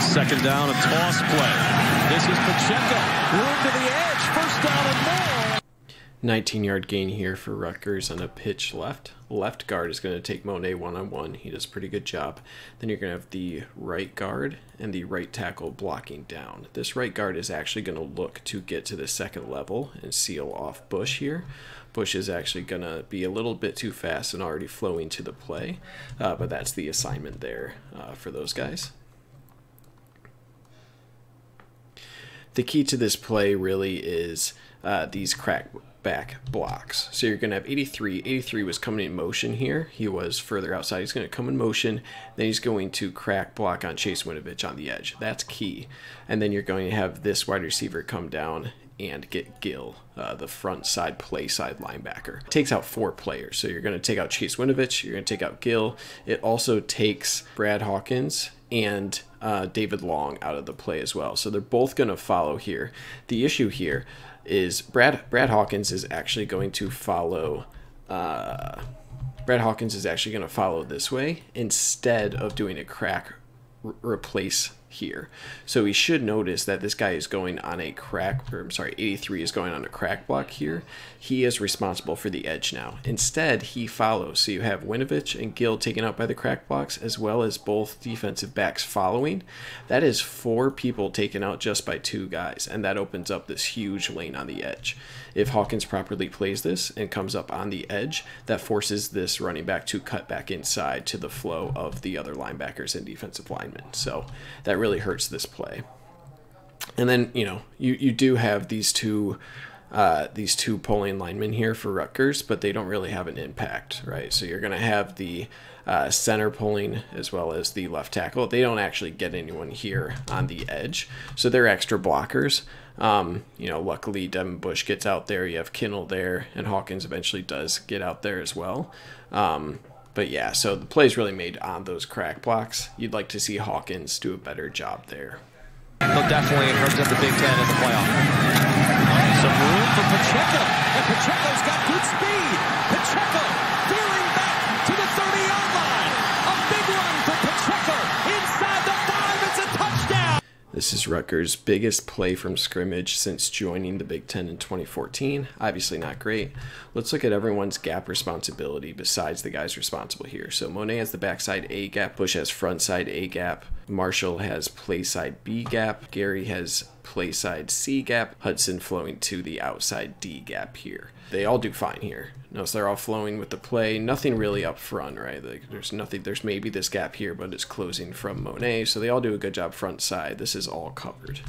Second down, a toss play. This is Pacheco. Room to the edge. First down and more. 19-yard gain here for Rutgers on a pitch left. Left guard is going to take Monet one-on-one. He does a pretty good job. Then you're going to have the right guard and the right tackle blocking down. This right guard is actually going to look to get to the second level and seal off Bush here. Bush is actually going to be a little bit too fast and already flowing to the play, but that's the assignment there for those guys. The key to this play really is these crack back blocks. So you're going to have 83. 83 was coming in motion here. He was further outside. He's going to come in motion. Then he's going to crack block on Chase Winovich on the edge. That's key. And then you're going to have this wide receiver come down and get Gil, the front side play side linebacker. It takes out 4 players. So you're going to take out Chase Winovich. You're going to take out Gil. It also takes Brad Hawkins and David Long out of the play as well. So they're both going to follow here. The issue here is Brad Hawkins is actually going to follow this way instead of doing a crack replace here. So we should notice that this guy is going on a crack, or I'm sorry, 83 is going on a crack block here. He is responsible for the edge now. Instead, he follows. So you have Winovich and Gil taken out by the crack blocks, as well as both defensive backs following. That is 4 people taken out just by 2 guys, and that opens up this huge lane on the edge. If Hawkins properly plays this and comes up on the edge, that forces this running back to cut back inside to the flow of the other linebackers and defensive linemen. So that really hurts this play. And then, you know, you do have these two pulling linemen here for Rutgers, but they don't really have an impact, right? So you're going to have the center pulling as well as the left tackle. They don't actually get anyone here on the edge, so they're extra blockers. You know, luckily Devin Bush gets out there. You have Kinnell there, and Hawkins eventually does get out there as well. But yeah, so the play's really made on those crack blocks. You'd like to see Hawkins do a better job there. He'll definitely represent the Big Ten in the playoff. Some room for Pacheco, and Pacheco's got good speed. Pacheco veering back to the 30-yard line. A big run for Pacheco inside the 5. It's a touchdown. This is Rutgers' biggest play from scrimmage since joining the Big Ten in 2014. Obviously not great. Let's look at everyone's gap responsibility besides the guys responsible here. So Monet has the backside A gap, Bush has front side A gap, Marshall has play side B gap, Gary has play side C gap, Hudson flowing to the outside D gap here. They all do fine here. Notice they're all flowing with the play. Nothing really up front, right? Like there's nothing. There's maybe this gap here, but it's closing from Monet. So they all do a good job front side. This is all covered.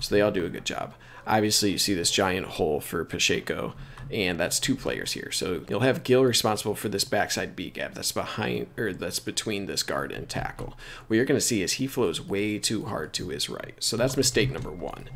So they all do a good job. Obviously, you see this giant hole for Pacheco, and that's 2 players here. So you'll have Gil responsible for this backside B gap that's behind, or that's between this guard and tackle. What you're going to see is he flows way too hard to his right. So that's mistake number 1.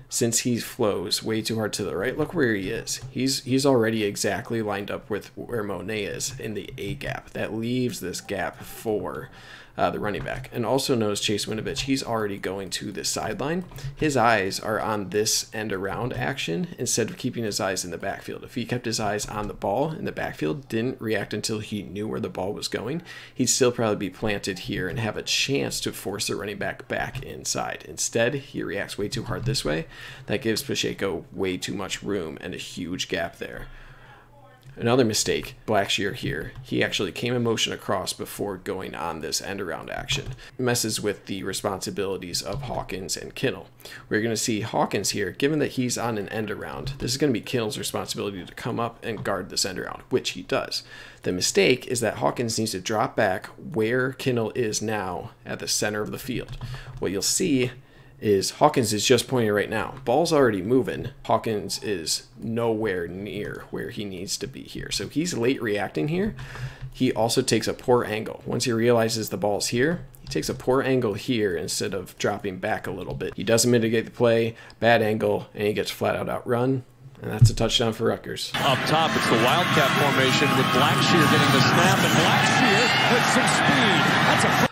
Since he flows way too hard to the right, look where he is. He's already exactly lined up with where Monet is in the A gap. That leaves this gap for the running back. And also notice Chase Winovich, he's already going to the sideline. His eyes are on this end around action instead of keeping his eyes in the backfield. If he kept his eyes on the ball in the backfield, didn't react until he knew where the ball was going, he'd still probably be planted here and have a chance to force the running back back inside. Instead, he reacts way too hard this way. That gives Pacheco way too much room and a huge gap there. Another mistake, Blackshear here. He actually came in motion across before going on this end around action. Messes with the responsibilities of Hawkins and Kinnell. We're going to see Hawkins here, given that he's on an end around, this is going to be Kinnell's responsibility to come up and guard this end around, which he does. The mistake is that Hawkins needs to drop back where Kinnell is now at the center of the field. What you'll see is Hawkins is just pointing right now. Ball's already moving. Hawkins is nowhere near where he needs to be here. So he's late reacting here. He also takes a poor angle. Once he realizes the ball's here, he takes a poor angle here instead of dropping back a little bit. He doesn't mitigate the play, bad angle, and he gets flat out outrun. And that's a touchdown for Rutgers. Up top, it's the Wildcat formation with Blackshear getting the snap, and Blackshear with some speed. That's a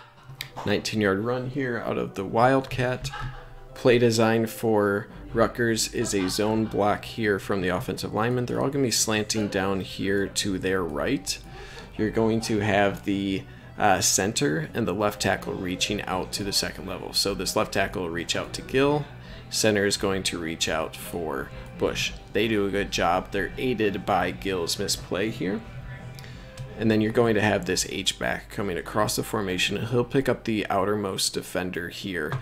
19-yard run here out of the Wildcat. Play design for Rutgers is a zone block here from the offensive linemen. They're all going to be slanting down here to their right. You're going to have the center and the left tackle reaching out to the second level. So this left tackle will reach out to Gil. Center is going to reach out for Bush. They do a good job. They're aided by Gil's misplay here. And then you're going to have this H-back coming across the formation. He'll pick up the outermost defender here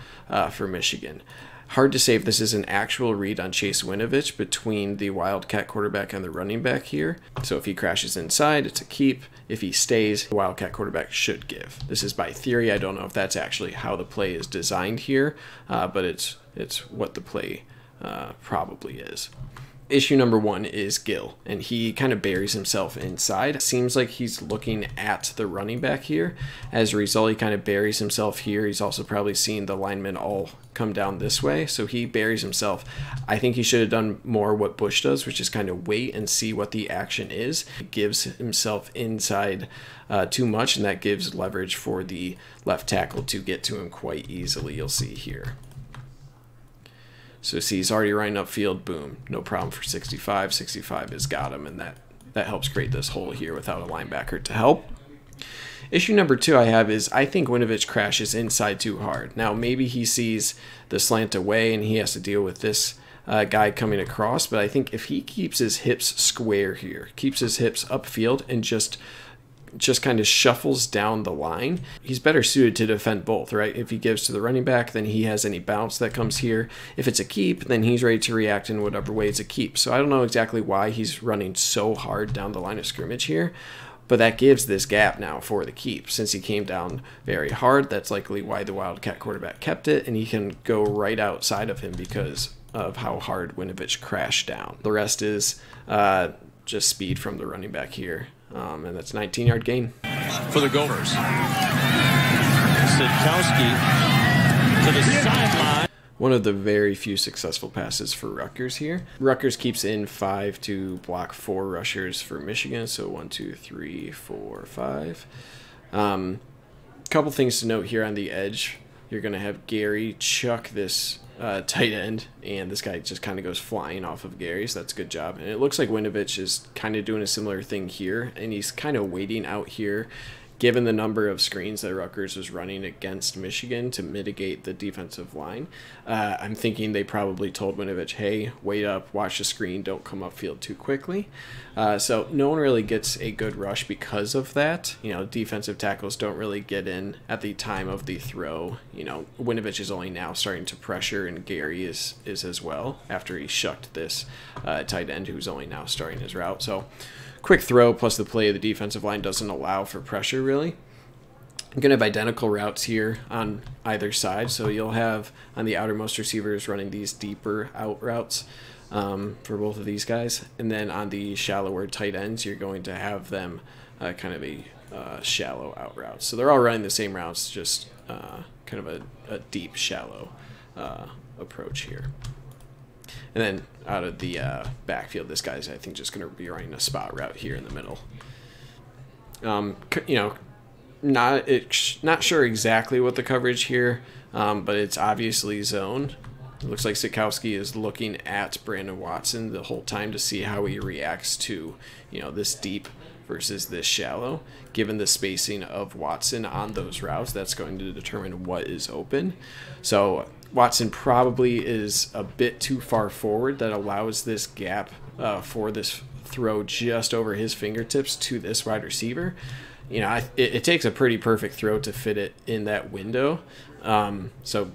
for Michigan. Hard to say if this is an actual read on Chase Winovich between the Wildcat quarterback and the running back here. So if he crashes inside, it's a keep. If he stays, the Wildcat quarterback should give. This is by theory. I don't know if that's actually how the play is designed here, but it's what the play probably is. Issue number one is Gil, and he kind of buries himself inside. It seems like he's looking at the running back here. As a result, he kind of buries himself here. He's also probably seen the linemen all come down this way, so he buries himself. I think he should have done more what Bush does, which is kind of wait and see what the action is. He gives himself inside too much, and that gives leverage for the left tackle to get to him quite easily, you'll see here. So see, he's already running upfield, boom, no problem for 65. 65 has got him, and that helps create this hole here without a linebacker to help. Issue number two I have is I think Winovich crashes inside too hard. Now, maybe he sees the slant away and he has to deal with this guy coming across, but I think if he keeps his hips square here, keeps his hips upfield and just kind of shuffles down the line, he's better suited to defend both, right? If he gives to the running back, then he has any bounce that comes here. If it's a keep, then he's ready to react in whatever way it's a keep. So I don't know exactly why he's running so hard down the line of scrimmage here, but that gives this gap now for the keep. Since he came down very hard, that's likely why the Wildcat quarterback kept it, and he can go right outside of him because of how hard Winovich crashed down. The rest is just speed from the running back here. And that's 19-yard gain. For the Gophers. Sidkowski to the sideline. One of the very few successful passes for Rutgers here. Rutgers keeps in 5 to block 4 rushers for Michigan. So 1, 2, 3, 4, 5. Couple things to note here on the edge. You're going to have Gary chuck this tight end, and this guy just kind of goes flying off of Gary, so that's a good job. And it looks like Winovich is kind of doing a similar thing here, and he's kind of waiting out here, given the number of screens that Rutgers was running against Michigan to mitigate the defensive line. I'm thinking they probably told Winovich, hey, wait up, watch the screen, don't come upfield too quickly. So no one really gets a good rush because of that. You know, defensive tackles don't really get in at the time of the throw. You know, Winovich is only now starting to pressure, and Gary is as well after he shucked this tight end who's only now starting his route. So quick throw plus the play of the defensive line doesn't allow for pressure really. I'm going to have identical routes here on either side. So you'll have on the outermost receivers running these deeper out routes for both of these guys. And then on the shallower tight ends, you're going to have them kind of a shallow out route. So they're all running the same routes, just kind of a deep, shallow approach here. And then out of the backfield, this guy's, I think, just going to be running a spot route here in the middle. You know, not sure exactly what the coverage here, but it's obviously zone. It looks like Sidkowski is looking at Brandon Watson the whole time to see how he reacts to, you know, this deep versus this shallow. Given the spacing of Watson on those routes, that's going to determine what is open. So Watson probably is a bit too far forward. That allows this gap for this throw just over his fingertips to this wide receiver. You know, it takes a pretty perfect throw to fit it in that window. So,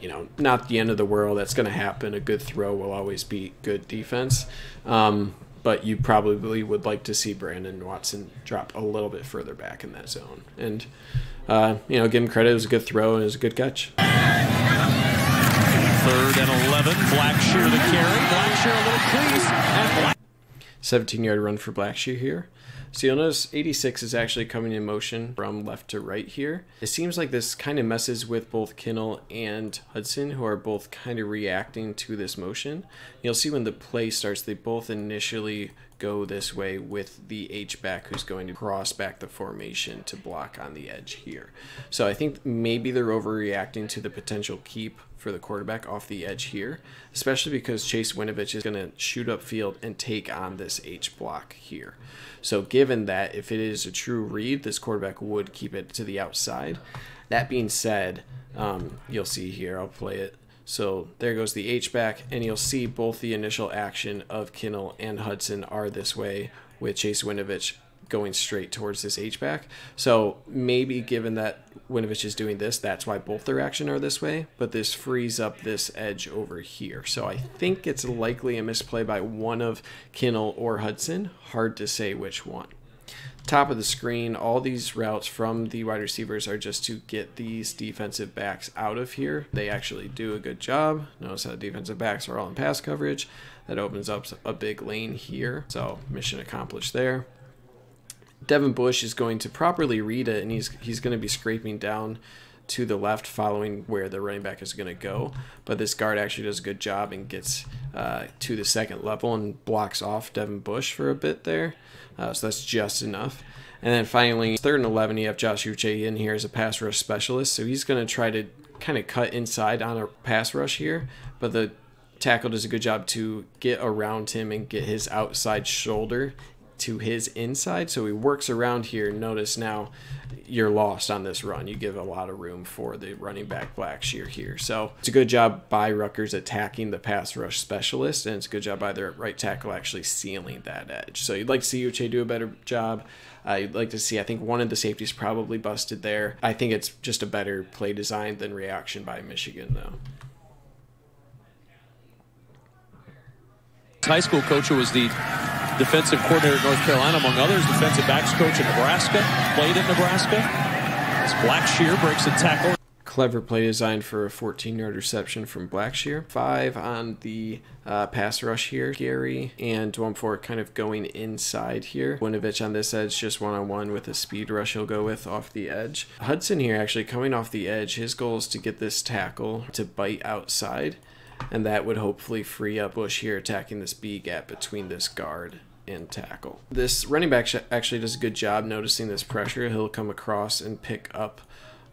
you know, not the end of the world. That's going to happen. A good throw will always be good defense. But you probably would like to see Brandon Watson drop a little bit further back in that zone. And, you know, give him credit. It was a good throw and it was a good catch. 3rd and 11. Blackshear the carry. Blackshear a little crease. And 17-yard run for Blackshear here. So you'll notice 86 is actually coming in motion from left to right here. It seems like this kind of messes with both Kinnell and Hudson, who are both kind of reacting to this motion. You'll see when the play starts, they both initially go this way with the H-back who's going to cross back the formation to block on the edge here. So I think maybe they're overreacting to the potential keep for the quarterback off the edge here, especially because Chase Winovich is going to shoot upfield and take on this H block here. So given that, if it is a true read, this quarterback would keep it to the outside. That being said, you'll see here, I'll play it. So there goes the H-back, and you'll see both the initial action of Kinnel and Hudson are this way, with Chase Winovich going straight towards this H-back. So maybe given that Winovich is doing this, that's why both their action are this way, but this frees up this edge over here. So I think it's likely a misplay by one of Kinnel or Hudson. Hard to say which one. Top of the screen, all these routes from the wide receivers are just to get these defensive backs out of here. They actually do a good job. Notice how the defensive backs are all in pass coverage. That opens up a big lane here. So mission accomplished there. Devin Bush is going to properly read it, and he's going to be scraping down to the left following where the running back is going to go. But this guard actually does a good job and gets to the second level and blocks off Devin Bush for a bit there. So that's just enough. And then finally, 3rd and 11, you have Josh Uche in here as a pass rush specialist. So he's going to try to kind of cut inside on a pass rush here. But the tackle does a good job to get around him and get his outside shoulder to his inside. So he works around here. Notice now you're lost on this run. You give a lot of room for the running back Blackshear here. So it's a good job by Rutgers attacking the pass rush specialist, and it's a good job by their right tackle actually sealing that edge. So you'd like to see Uche do a better job. You'd like to see, I think one of the safeties probably busted there. I think it's just a better play design than reaction by Michigan though. High school coach who was the defensive coordinator at North Carolina, among others, defensive backs coach in Nebraska, played at Nebraska. As Blackshear breaks a tackle. Clever play design for a 14-yard reception from Blackshear. 5 on the pass rush here. Gary and Dwumfort kind of going inside here. Winovich on this edge, just one-on-one with a speed rush he'll go with off the edge. Hudson here actually coming off the edge. His goal is to get this tackle to bite outside, and that would hopefully free up Bush here attacking this B gap between this guard and tackle. This running back actually does a good job noticing this pressure. He'll come across and pick up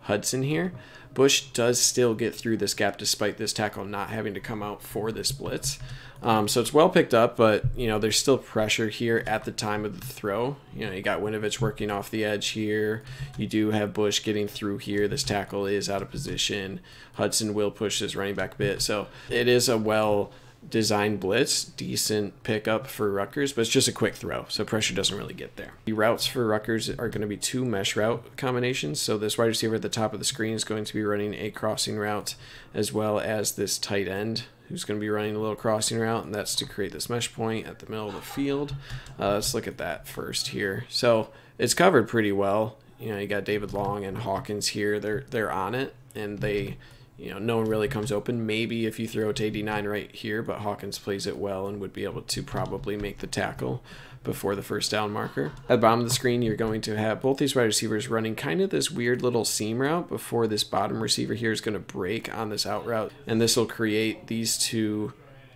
Hudson here. Bush does still get through this gap despite this tackle not having to come out for this blitz. So it's well picked up, but there's still pressure here at the time of the throw. You got Winovich working off the edge here. You do have Bush getting through here. This tackle is out of position. Hudson will push this running back a bit. So it is a well designed blitz, decent pickup for Rutgers, but it's just a quick throw, so pressure doesn't really get there. The routes for Rutgers are going to be 2 mesh route combinations. So this wide receiver at the top of the screen is going to be running a crossing route, as well as this tight end who's going to be running a little crossing route, and that's to create this mesh point at the middle of the field. Let's look at that first here. So it's covered pretty well. You got David Long and Hawkins here. They're on it, and they no one really comes open. Maybe if you throw to 89 right here, but Hawkins plays it well and would be able to probably make the tackle before the first down marker. At the bottom of the screen, you're going to have both these wide receivers running kind of this weird little seam route before this bottom receiver here is going to break on this out route. And this will create these two,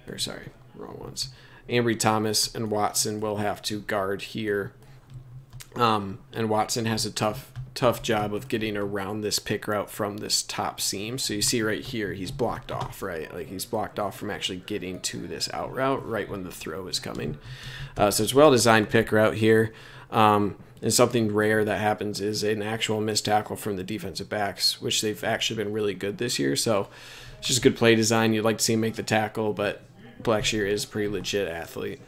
or sorry, wrong ones. Ambry Thomas and Watson will have to guard here. And Watson has a tough job of getting around this pick route from this top seam. So you see right here, he's blocked off, right? Like he's blocked off from actually getting to this out route right when the throw is coming. So it's well-designed pick route here. And something rare that happens is an actual missed tackle from the defensive backs, which they've actually been really good this year. So it's just good play design. You'd like to see him make the tackle, but Blackshear is a pretty legit athlete.